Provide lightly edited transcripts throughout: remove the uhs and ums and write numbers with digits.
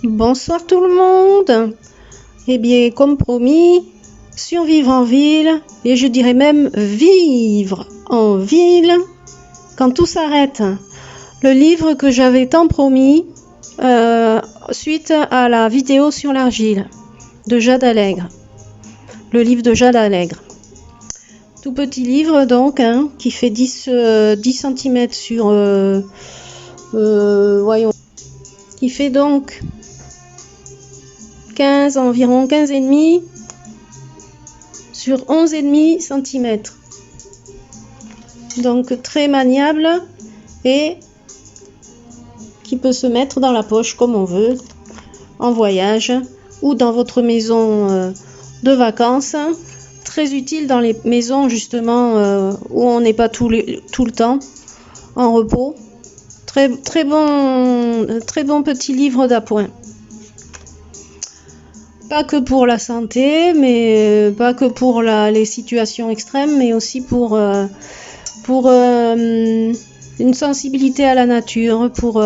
Bonsoir tout le monde. Eh bien, comme promis, survivre en ville, et je dirais même vivre en ville quand tout s'arrête. Le livre que j'avais tant promis suite à la vidéo sur l'argile de Jade Allègre. Le livre de Jade Allègre. Tout petit livre donc, qui fait 10 cm sur... voyons. Qui fait donc 15, environ 15,5 sur 11,5 cm. Donc très maniable et qui peut se mettre dans la poche comme on veut, en voyage ou dans votre maison de vacances. Très utile dans les maisons justement où on n'est pas tout le temps en repos. Très bon petit livre d'appoint. Pas que pour la santé, mais pas que pour les situations extrêmes, mais aussi pour une sensibilité à la nature, pour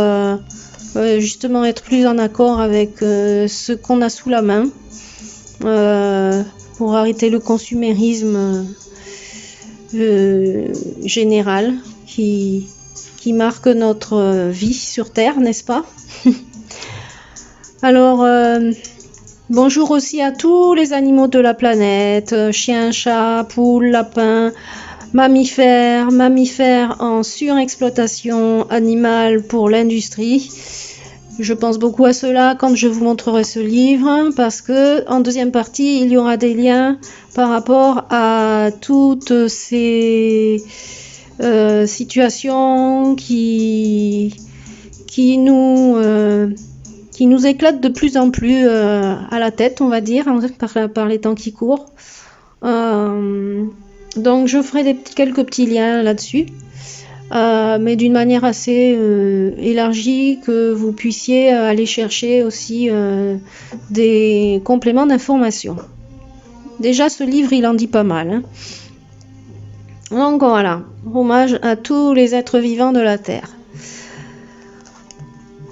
justement être plus en accord avec ce qu'on a sous la main, pour arrêter le consumérisme général qui marque notre vie sur Terre, n'est-ce pas? Alors, bonjour aussi à tous les animaux de la planète, chiens, chats, poules, lapins, mammifères en surexploitation animale pour l'industrie. Je pense beaucoup à cela quand je vous montrerai ce livre, parce que en deuxième partie, il y aura des liens par rapport à toutes ces situations qui nous éclatent de plus en plus à la tête, on va dire, par les temps qui courent. Donc je ferai quelques petits liens là-dessus, mais d'une manière assez élargie, que vous puissiez aller chercher aussi des compléments d'information. Déjà ce livre il en dit pas mal, Donc voilà, hommage à tous les êtres vivants de la Terre.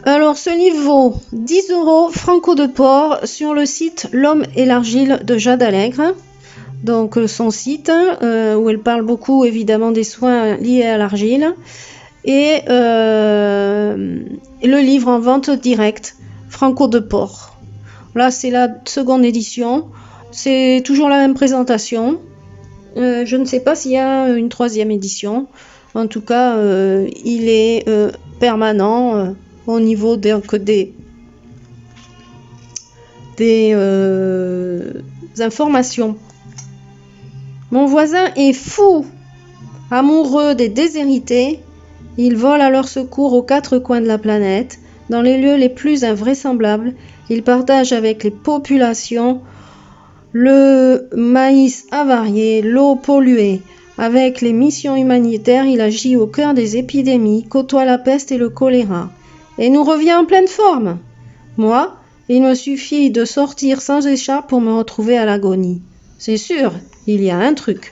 Alors ce livre vaut 10 € franco de port sur le site L'Homme et l'Argile de Jade Allègre. Donc son site où elle parle beaucoup évidemment des soins liés à l'argile. Et le livre en vente directe, franco de port. Là c'est la seconde édition. C'est toujours la même présentation. Je ne sais pas s'il y a une troisième édition. En tout cas, il est permanent au niveau des informations. Mon voisin est fou, amoureux des déshérités. Il vole à leur secours aux quatre coins de la planète, dans les lieux les plus invraisemblables. Il partage avec les populations le maïs avarié, l'eau polluée. Avec les missions humanitaires, il agit au cœur des épidémies, côtoie la peste et le choléra. Et nous revient en pleine forme. Moi, il me suffit de sortir sans écharpe pour me retrouver à l'agonie. C'est sûr, il y a un truc.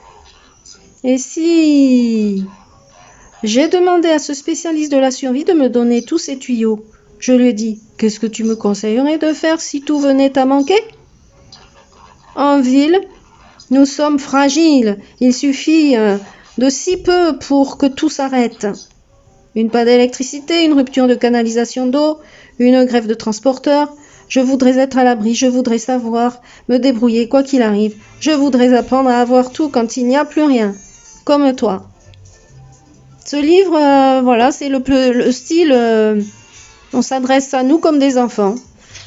Et si... J'ai demandé à ce spécialiste de la survie de me donner tous ces tuyaux. Je lui ai dit, qu'est-ce que tu me conseillerais de faire si tout venait à manquer ? En ville, nous sommes fragiles. Il suffit de si peu pour que tout s'arrête. Une panne d'électricité, une rupture de canalisation d'eau, une grève de transporteurs. Je voudrais être à l'abri, je voudrais savoir me débrouiller quoi qu'il arrive. Je voudrais apprendre à avoir tout quand il n'y a plus rien. Comme toi. Ce livre, voilà, c'est le style... on s'adresse à nous comme des enfants.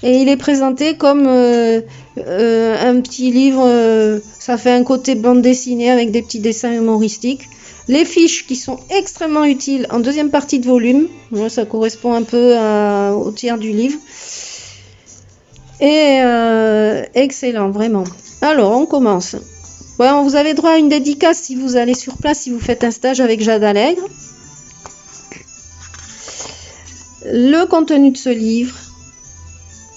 Et il est présenté comme un petit livre, ça fait un côté bande dessinée avec des petits dessins humoristiques. Les fiches qui sont extrêmement utiles en deuxième partie de volume, ça correspond un peu au tiers du livre. Et excellent, vraiment. Alors, on commence. Bon, vous avez droit à une dédicace si vous allez sur place, si vous faites un stage avec Jade Allègre. Le contenu de ce livre.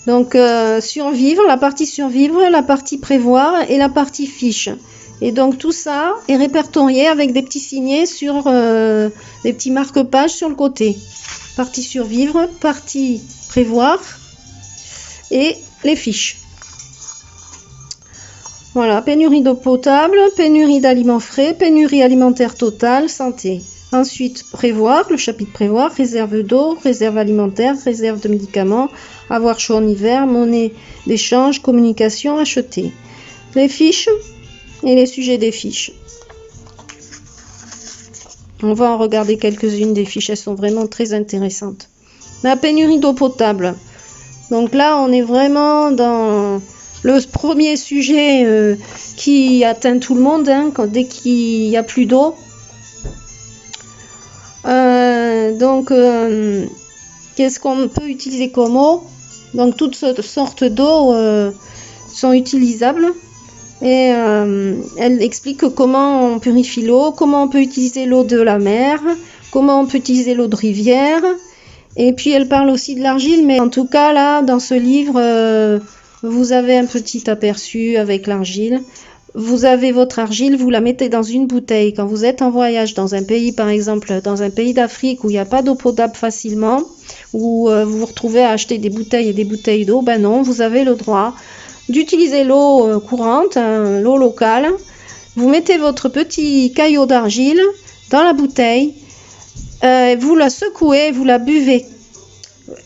Donc survivre, la partie survivre, la partie prévoir et la partie fiche. Et donc tout ça est répertorié avec des petits signets sur des petits marque-pages sur le côté. Partie survivre, partie prévoir et les fiches. Voilà, pénurie d'eau potable, pénurie d'aliments frais, pénurie alimentaire totale, santé. Ensuite, prévoir, le chapitre prévoir, réserve d'eau, réserve alimentaire, réserve de médicaments, avoir chaud en hiver, monnaie d'échange, communication, acheter. Les fiches et les sujets des fiches. On va en regarder quelques-unes des fiches, elles sont vraiment très intéressantes. La pénurie d'eau potable. Donc là, on est vraiment dans le premier sujet qui atteint tout le monde, hein, dès qu'il n'y a plus d'eau. Qu'est-ce qu'on peut utiliser comme eau? Donc toutes sortes d'eau sont utilisables. Et elle explique comment on purifie l'eau, comment on peut utiliser l'eau de la mer, comment on peut utiliser l'eau de rivière. Et puis elle parle aussi de l'argile, mais en tout cas là, dans ce livre, vous avez un petit aperçu avec l'argile. Vous avez votre argile, vous la mettez dans une bouteille. Quand vous êtes en voyage dans un pays, par exemple, dans un pays d'Afrique où il n'y a pas d'eau potable facilement, où vous vous retrouvez à acheter des bouteilles et des bouteilles d'eau, ben non, vous avez le droit d'utiliser l'eau courante, l'eau locale. Vous mettez votre petit caillot d'argile dans la bouteille, vous la secouez, vous la buvez.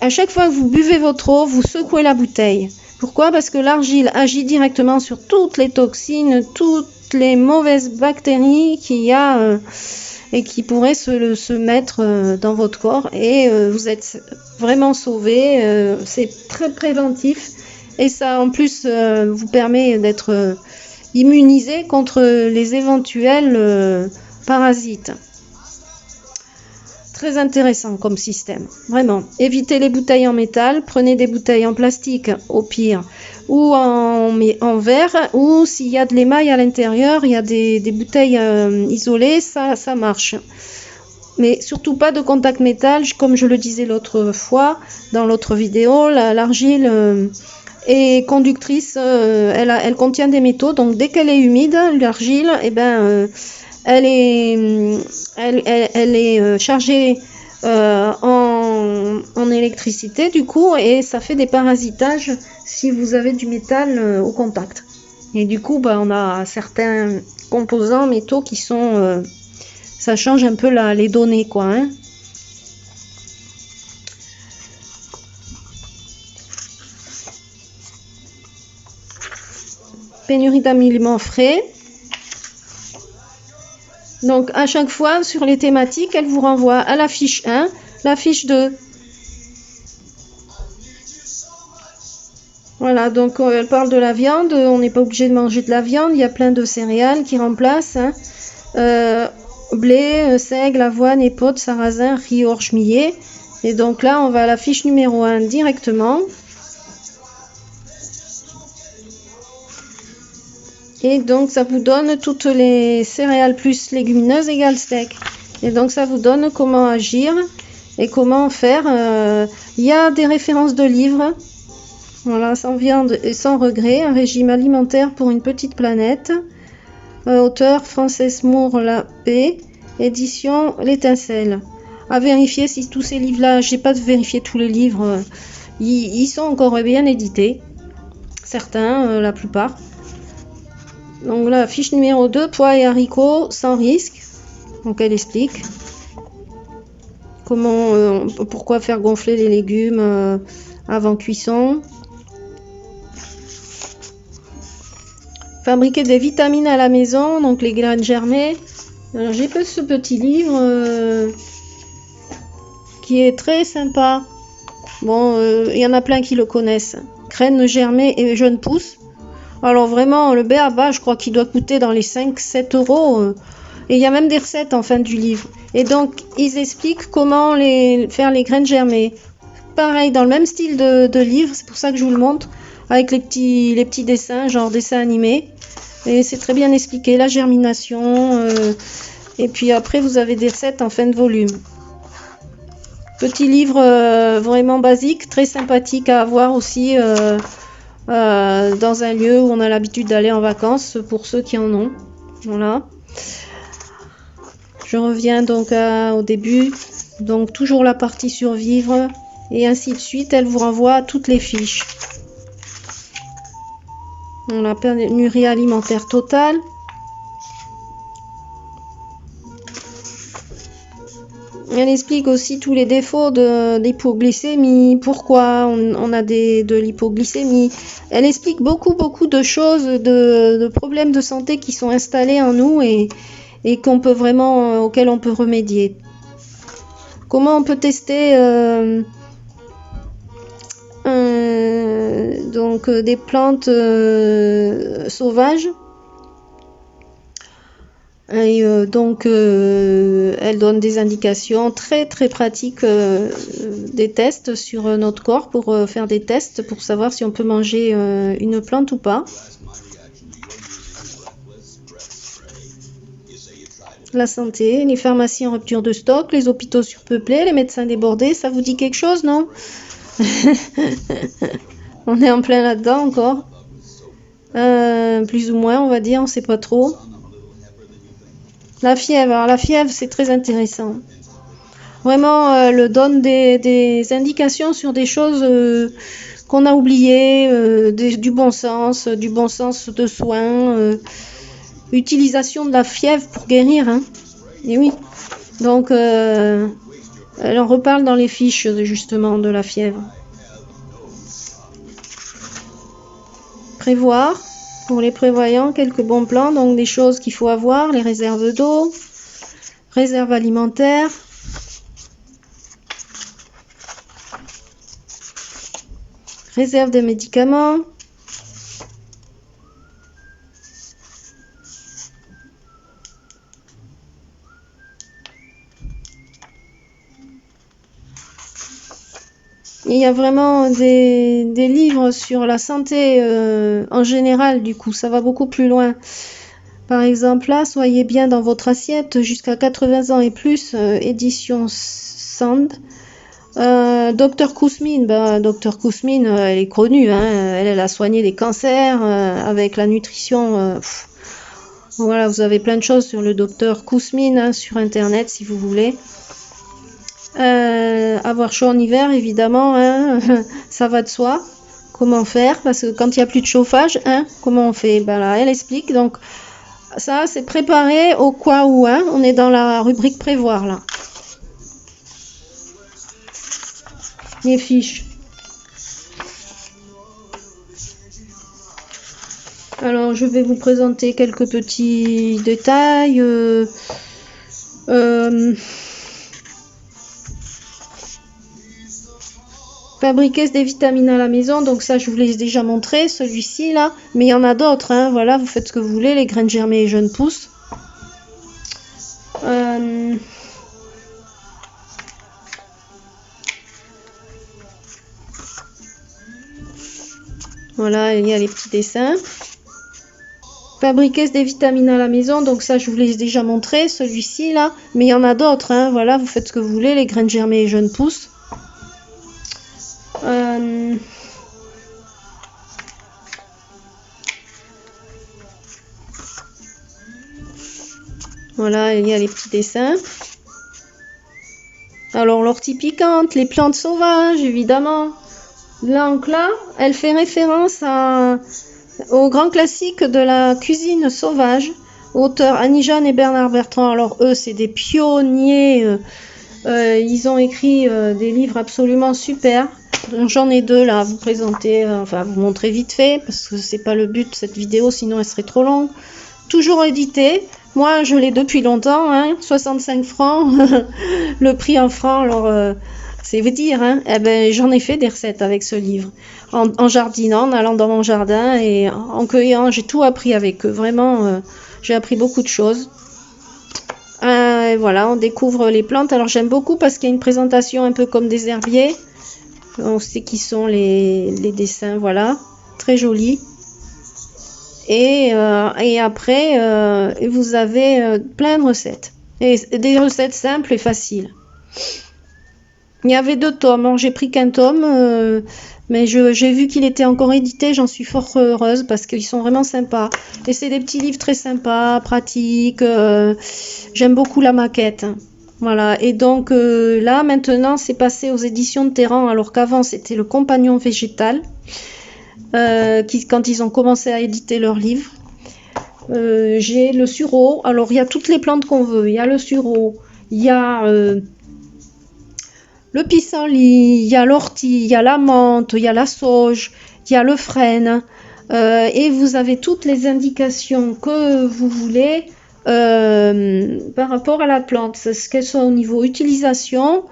À chaque fois que vous buvez votre eau, vous secouez la bouteille. Pourquoi? Parce que l'argile agit directement sur toutes les toxines, toutes les mauvaises bactéries qu'il y a et qui pourraient se mettre dans votre corps. Et vous êtes vraiment sauvé. C'est très préventif. Et ça, en plus, vous permet d'être immunisé contre les éventuels parasites. Très intéressant comme système, vraiment. Évitez les bouteilles en métal, prenez des bouteilles en plastique au pire, ou en verre, ou s'il y a de l'émail à l'intérieur, il y a des bouteilles isolées, ça marche. Mais surtout pas de contact métal, comme je le disais l'autre fois, dans l'autre vidéo, l'argile est conductrice, elle contient des métaux, donc dès qu'elle est humide, l'argile, elle est chargée en électricité du coup, et ça fait des parasitages si vous avez du métal au contact. Et du coup, on a certains composants métaux qui sont... ça change un peu les données, quoi. Hein. Pénurie d'aliments frais. Donc, à chaque fois, sur les thématiques, elle vous renvoie à la fiche 1, la fiche 2. Voilà, donc elle parle de la viande. On n'est pas obligé de manger de la viande. Il y a plein de céréales qui remplacent. Hein. Blé, seigle, avoine, épeautre, sarrasin, riz, orge, millet. Et donc là, on va à la fiche numéro 1 directement. Et donc ça vous donne toutes les céréales plus légumineuses égale steak. Et donc ça vous donne comment agir et comment faire. Il y a des références de livres. Voilà, sans viande et sans regret, un régime alimentaire pour une petite planète. Auteur Frances Moore Lappé, édition L'Étincelle. À vérifier si tous ces livres-là, j'ai pas vérifié tous les livres, ils sont encore bien édités. Certains, la plupart. Donc là, fiche numéro 2, pois et haricots sans risque. Donc elle explique pourquoi faire gonfler les légumes avant cuisson. Fabriquer des vitamines à la maison, donc les graines germées. Alors j'ai fait ce petit livre qui est très sympa. Bon, il y en a plein qui le connaissent. Graines germées et jeunes pousses. Alors vraiment, le b.a.-ba, je crois qu'il doit coûter dans les 5-7 euros. Et il y a même des recettes en fin du livre. Et donc, ils expliquent comment faire les graines germées. Pareil, dans le même style de livre, c'est pour ça que je vous le montre, avec les petits dessins, genre dessins animés. Et c'est très bien expliqué, la germination. Et puis après, vous avez des recettes en fin de volume. Petit livre vraiment basique, très sympathique à avoir aussi... dans un lieu où on a l'habitude d'aller en vacances, pour ceux qui en ont. Voilà. Je reviens donc au début. Donc toujours la partie survivre et ainsi de suite. Elle vous renvoie à toutes les fiches. La pénurie alimentaire totale. Elle explique aussi tous les défauts de l'hypoglycémie, pourquoi on a de l'hypoglycémie. Elle explique beaucoup de choses, de problèmes de santé qui sont installés en nous et qu'on peut vraiment, auxquels on peut remédier. Comment on peut tester donc des plantes sauvages. Et donc elle donne des indications très pratiques, des tests sur notre corps pour faire des tests pour savoir si on peut manger une plante ou pas. La santé, les pharmacies en rupture de stock, les hôpitaux surpeuplés, les médecins débordés, ça vous dit quelque chose, non? On est en plein là-dedans encore. Plus ou moins, on va dire, on sait pas trop. La fièvre, alors la fièvre, c'est très intéressant. Vraiment, elle donne des indications sur des choses qu'on a oubliées, du bon sens de soins, utilisation de la fièvre pour guérir, hein. Et oui, donc elle en reparle dans les fiches justement de la fièvre. Prévoir, pour les prévoyants, quelques bons plans, donc des choses qu'il faut avoir, les réserves d'eau, réserves alimentaires, réserve des médicaments, il y a vraiment des livres sur la santé en général, du coup, ça va beaucoup plus loin. Par exemple, là, soyez bien dans votre assiette jusqu'à 80 ans et plus, édition Sand. Dr Kousmine, Dr Kousmine, elle est connue, hein, elle a soigné des cancers avec la nutrition. Voilà, vous avez plein de choses sur le Dr Kousmine, hein, sur internet si vous voulez. Avoir chaud en hiver, évidemment, hein, ça va de soi. Comment faire? Parce que quand il n'y a plus de chauffage, hein, comment on fait? Ben là, elle explique. Donc, ça, c'est préparé au quoi où, hein. On est dans la rubrique prévoir, là. Les fiches. Alors, je vais vous présenter quelques petits détails. Fabriquer des vitamines à la maison, donc ça je vous l'ai déjà montré, celui-ci là, mais il y en a d'autres, hein, voilà, vous faites ce que vous voulez, les graines germées et jeunes pousses. Voilà, il y a les petits dessins. Fabriquer des vitamines à la maison, donc ça je vous l'ai déjà montré, celui-ci là, mais il y en a d'autres, hein, voilà, vous faites ce que vous voulez, les graines germées et jeunes pousses. Voilà, il y a les petits dessins. Alors, l'ortie piquante, les plantes sauvages, évidemment. Donc là, elle fait référence au grand classique de la cuisine sauvage, auteurs Annie Jeanne et Bernard Bertrand. Alors, eux, c'est des pionniers. Ils ont écrit des livres absolument super. J'en ai deux là à vous présenter, enfin à vous montrer vite fait, parce que c'est pas le but de cette vidéo, sinon elle serait trop longue. Toujours édité. Moi, je l'ai depuis longtemps, hein, 65 francs, le prix en francs, alors c'est vous dire, hein, eh ben, j'en ai fait des recettes avec ce livre, en jardinant, en allant dans mon jardin et en cueillant, j'ai tout appris avec eux, vraiment, j'ai appris beaucoup de choses. Et voilà, on découvre les plantes, alors j'aime beaucoup parce qu'il y a une présentation un peu comme des herbiers, on sait qui sont les dessins, voilà, très jolis. Et après, vous avez plein de recettes. Et des recettes simples et faciles. Il y avait 2 tomes. Alors, j'ai pris qu'un tome, mais j'ai vu qu'il était encore édité. J'en suis fort heureuse parce qu'ils sont vraiment sympas. Et c'est des petits livres très sympas, pratiques. J'aime beaucoup la maquette. Voilà. Et donc là, maintenant, c'est passé aux éditions de Terran, alors qu'avant, c'était le Compagnon végétal. quand ils ont commencé à éditer leurs livres. J'ai le sureau. Alors, il y a toutes les plantes qu'on veut. Il y a le sureau, il y a le pissenlit, il y a l'ortie, il y a la menthe, il y a la sauge, il y a le frêne. Et vous avez toutes les indications que vous voulez par rapport à la plante, qu'elle soit au niveau utilisation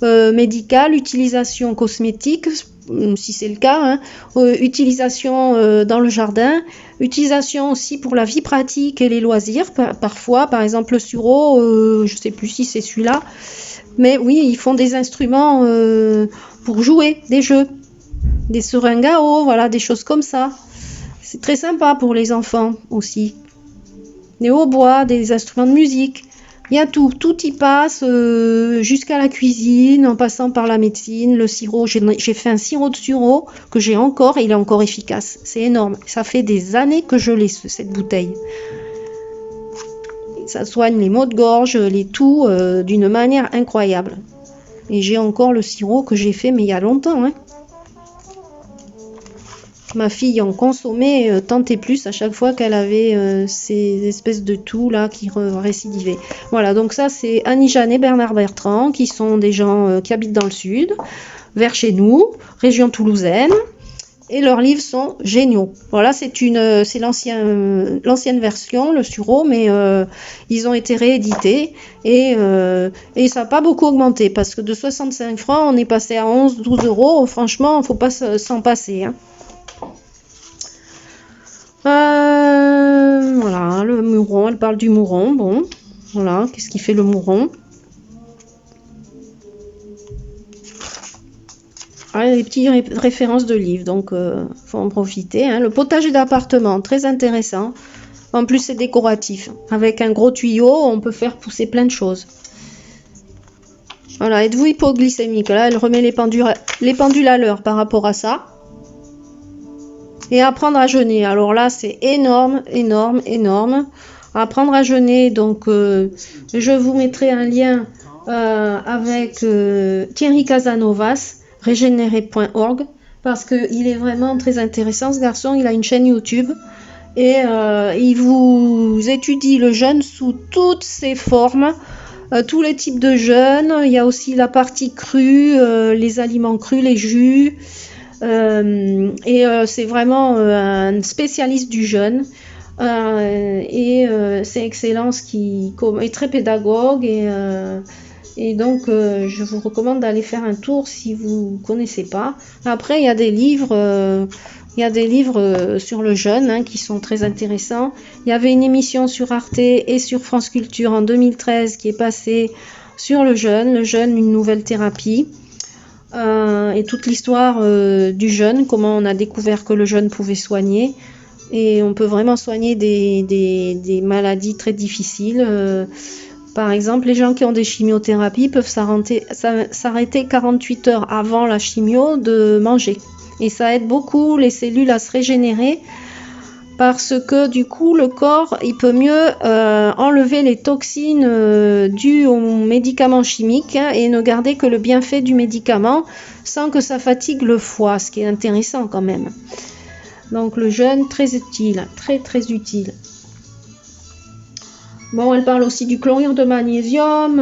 médicale, utilisation cosmétique, si c'est le cas, hein, utilisation dans le jardin, utilisation aussi pour la vie pratique et les loisirs, parfois, par exemple le sureau, je ne sais plus si c'est celui-là, mais oui, ils font des instruments pour jouer, des jeux, des seringues à eau, voilà, des choses comme ça. C'est très sympa pour les enfants aussi. Des hautbois, des instruments de musique. Il y a tout. Tout y passe jusqu'à la cuisine, en passant par la médecine, le sirop. J'ai fait un sirop de sureau que j'ai encore et il est encore efficace. C'est énorme. Ça fait des années que je l'ai, cette bouteille. Ça soigne les maux de gorge, les toux d'une manière incroyable. Et j'ai encore le sirop que j'ai fait, mais il y a longtemps, hein. Ma fille en consommait tant et plus à chaque fois qu'elle avait ces espèces de toux là qui récidivaient. Voilà, donc ça c'est Annie-Jeanne et Bernard Bertrand qui sont des gens qui habitent dans le sud, vers chez nous, région toulousaine, et leurs livres sont géniaux. Voilà, c'est l'ancienne version, le sureau, mais ils ont été réédités et ça n'a pas beaucoup augmenté parce que de 65 francs on est passé à 11-12 euros. Franchement, il ne faut pas s'en passer, hein. Voilà, le mouron, elle parle du mouron. Bon, voilà, qu'est-ce qui fait le mouron? Ah, les petites références de livres, donc faut en profiter, hein. Le potager d'appartement, très intéressant. En plus, c'est décoratif. Avec un gros tuyau, on peut faire pousser plein de choses. Voilà, êtes-vous hypoglycémique? Là, elle remet les pendules à l'heure par rapport à ça. Et apprendre à jeûner. Alors là, c'est énorme, énorme, énorme. Apprendre à jeûner, donc je vous mettrai un lien avec Thierry Casanovas, régénéré.org, parce qu'il est vraiment très intéressant, ce garçon. Il a une chaîne YouTube et il vous étudie le jeûne sous toutes ses formes, tous les types de jeûne. Il y a aussi la partie crue, les aliments crus, les jus. C'est vraiment un spécialiste du jeûne c'est excellent, qui est très pédagogue et donc je vous recommande d'aller faire un tour si vous connaissez pas. Après il y a des livres sur le jeûne, hein, qui sont très intéressants. Il y avait une émission sur Arte et sur France Culture en 2013 qui est passée sur le jeûne, une nouvelle thérapie. Et toute l'histoire du jeûne, comment on a découvert que le jeûne pouvait soigner. Et on peut vraiment soigner des maladies très difficiles. Par exemple, les gens qui ont des chimiothérapies peuvent s'arrêter 48 heures avant la chimio de manger. Et ça aide beaucoup les cellules à se régénérer parce que du coup le corps il peut mieux enlever les toxines dues aux médicaments chimiques, hein, et ne garder que le bienfait du médicament sans que ça fatigue le foie, ce qui est intéressant quand même. Donc le jeûne, très utile, très très utile. Bon, elle parle aussi du chlorure de magnésium,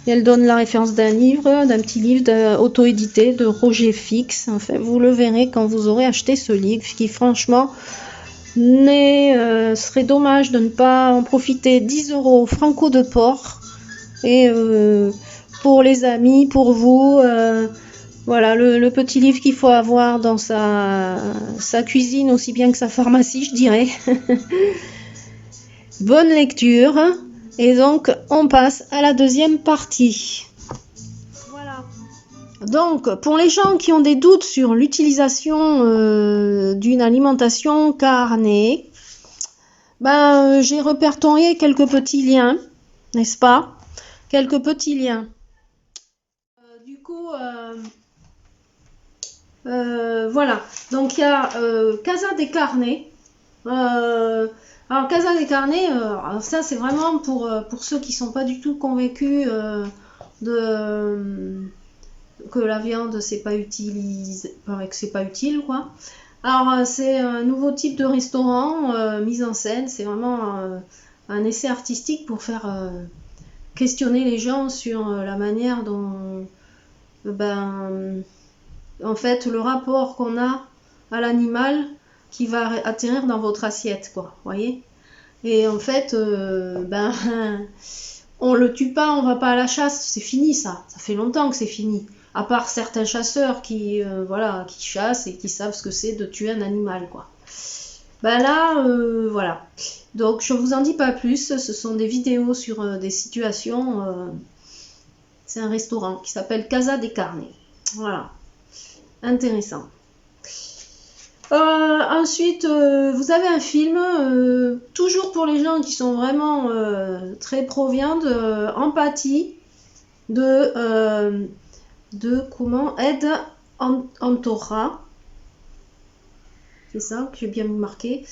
elle donne la référence d'un petit livre auto-édité de Roger Fix. Enfin, vous le verrez quand vous aurez acheté ce livre qui franchement serait dommage de ne pas en profiter. 10 € franco de port. Et pour les amis, pour vous, voilà le petit livre qu'il faut avoir dans sa cuisine aussi bien que sa pharmacie, je dirais. Bonne lecture. Et donc, on passe à la deuxième partie. Voilà. Donc, pour les gens qui ont des doutes sur l'utilisation d'une alimentation carnée, j'ai répertorié quelques petits liens, n'est-ce pas? Quelques petits liens. Du coup, voilà. Donc, il y a Casa de Carne. Alors, Casa de Carne, ça c'est vraiment pour ceux qui sont pas du tout convaincus que la viande c'est pas utile, que c'est pas utile, quoi. Alors, c'est un nouveau type de restaurant mis en scène. C'est vraiment un essai artistique pour faire questionner les gens sur la manière dont, ben, en fait, le rapport qu'on a à l'animal qui va atterrir dans votre assiette, quoi. Voyez? Et en fait, ben, on le tue pas, on va pas à la chasse, c'est fini ça. Ça fait longtemps que c'est fini. À part certains chasseurs qui, voilà, qui chassent et qui savent ce que c'est de tuer un animal, quoi. Ben là, voilà. Donc je vous en dis pas plus. Ce sont des vidéos sur des situations. C'est un restaurant qui s'appelle Casa de Carne. Voilà, intéressant. Ensuite, vous avez un film, toujours pour les gens qui sont vraiment très pro-viande, Empathie de comment Ed Antora. C'est ça que j'ai bien marqué.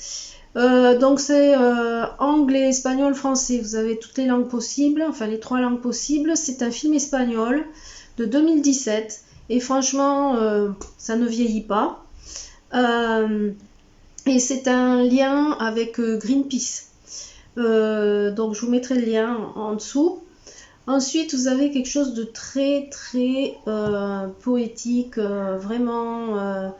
Donc c'est anglais, espagnol, français. Vous avez toutes les langues possibles, enfin les 3 langues possibles. C'est un film espagnol de 2017 et franchement, ça ne vieillit pas. Et c'est un lien avec Greenpeace. Donc je vous mettrai le lien en dessous. Ensuite, vous avez quelque chose de très très poétique, vraiment.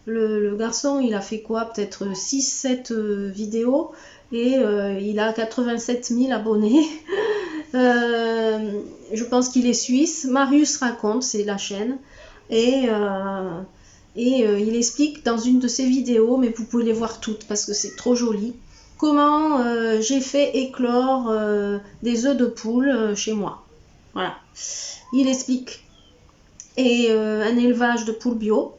Le garçon, il a fait quoi? Peut-être 6-7 vidéos et il a 87 000 abonnés. Je pense qu'il est suisse. Marius raconte, c'est la chaîne. Et il explique dans une de ses vidéos, mais vous pouvez les voir toutes parce que c'est trop joli, comment j'ai fait éclore des œufs de poule chez moi. Voilà. Il explique. Et un élevage de poules bio.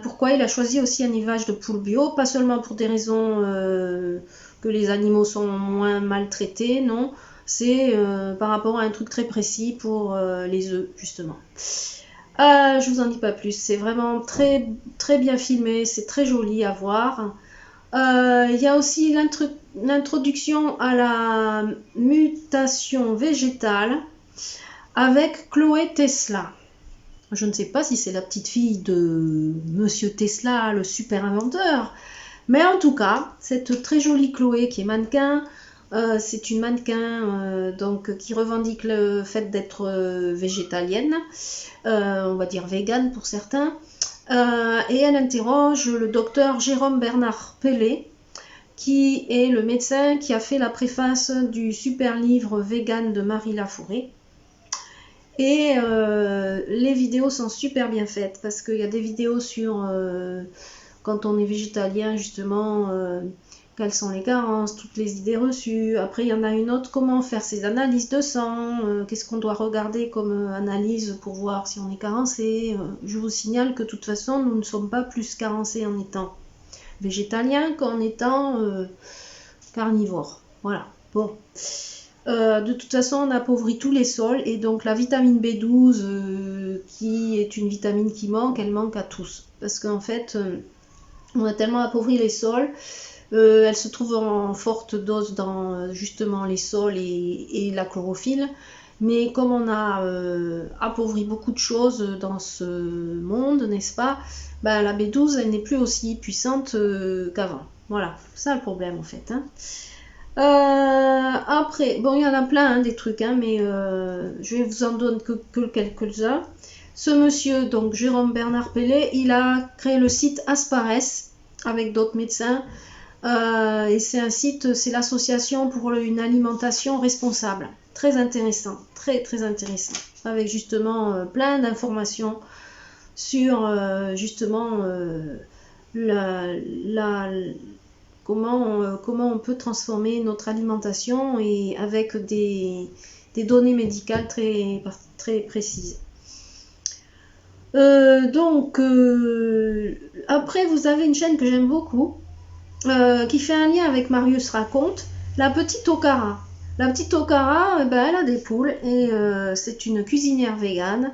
Pourquoi il a choisi aussi un élevage de poules bio, pas seulement pour des raisons que les animaux sont moins maltraités, non, c'est par rapport à un truc très précis pour les œufs, justement. Je vous en dis pas plus, c'est vraiment très, très bien filmé, c'est très joli à voir. Il y a aussi l'introduction à la mutation végétale avec Chloé Tesla. Je ne sais pas si c'est la petite fille de Monsieur Tesla, le super inventeur, mais en tout cas, cette très jolie Chloé qui est mannequin, c'est une mannequin donc qui revendique le fait d'être végétalienne, on va dire végane pour certains, et elle interroge le docteur Jérôme Bernard Pellet, qui est le médecin qui a fait la préface du super livre Vegan de Marie Lafouré. Et les vidéos sont super bien faites parce qu'il y a des vidéos sur quand on est végétalien justement, quelles sont les carences, toutes les idées reçues. Après il y en a une autre, comment faire ses analyses de sang, qu'est-ce qu'on doit regarder comme analyse pour voir si on est carencé. Je vous signale que de toute façon nous ne sommes pas plus carencés en étant végétalien qu'en étant carnivore. Voilà, bon. De toute façon, on appauvrit tous les sols et donc la vitamine B12, qui est une vitamine qui manque, elle manque à tous. Parce qu'en fait, on a tellement appauvri les sols, elle se trouve en forte dose dans justement les sols et la chlorophylle. Mais comme on a appauvri beaucoup de choses dans ce monde, n'est-ce pas, ben, la B12, elle n'est plus aussi puissante qu'avant. Voilà, c'est ça le problème en fait. Hein. Après, bon, il y en a plein hein, des trucs, hein, mais je vais vous en donner que quelques-uns. Ce monsieur, donc Jérôme Bernard Pellet, il a créé le site Asparès avec d'autres médecins. Et c'est un site, c'est l'association pour une alimentation responsable. Très intéressant, très très intéressant. Avec justement plein d'informations sur justement comment on peut transformer notre alimentation et avec des données médicales très, très précises. Après, vous avez une chaîne que j'aime beaucoup, qui fait un lien avec Marius Raconte, la petite Okara. La petite Okara, ben, elle a des poules et c'est une cuisinière végane,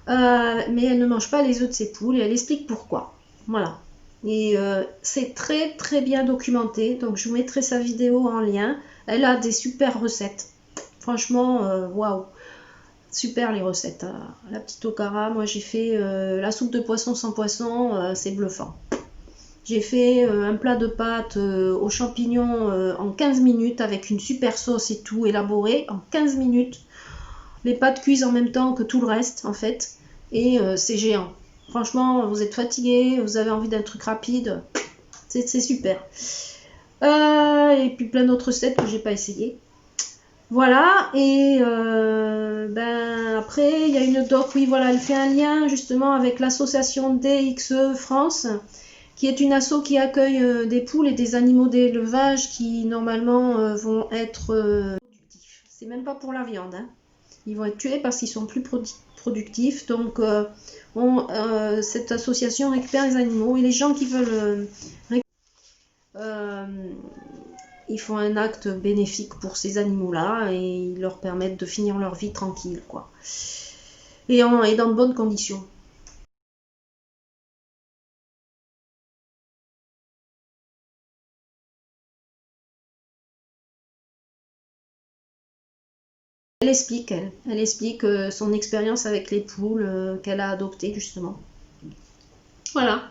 mais elle ne mange pas les œufs de ses poules et elle explique pourquoi. Voilà. Et c'est très très bien documenté, donc je vous mettrai sa vidéo en lien. Elle a des super recettes. Franchement, waouh, super les recettes. La petite Okara, moi j'ai fait la soupe de poisson sans poisson, c'est bluffant. J'ai fait un plat de pâtes aux champignons en 15 minutes avec une super sauce et tout élaboré en 15 minutes. Les pâtes cuisent en même temps que tout le reste en fait. Et c'est géant. Franchement, vous êtes fatigué, vous avez envie d'un truc rapide. C'est super. Et puis plein d'autres recettes que j'ai pas essayé. Voilà, et ben après il y a une doc, oui voilà, elle fait un lien justement avec l'association DXE France, qui est une asso qui accueille des poules et des animaux d'élevage qui normalement vont être productifs. C'est même pas pour la viande, hein. Ils vont être tués parce qu'ils sont plus productifs. Donc cette association récupère les animaux et les gens qui veulent ils font un acte bénéfique pour ces animaux-là et ils leur permettent de finir leur vie tranquille, quoi. Et dans de bonnes conditions. Elle explique son expérience avec les poules qu'elle a adoptées justement. Voilà.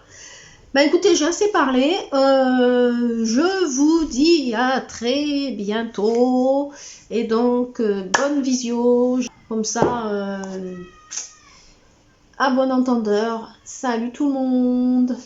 Bah écoutez, j'ai assez parlé. Je vous dis à très bientôt. Et donc, bonne visio. Comme ça, à bon entendeur. Salut tout le monde.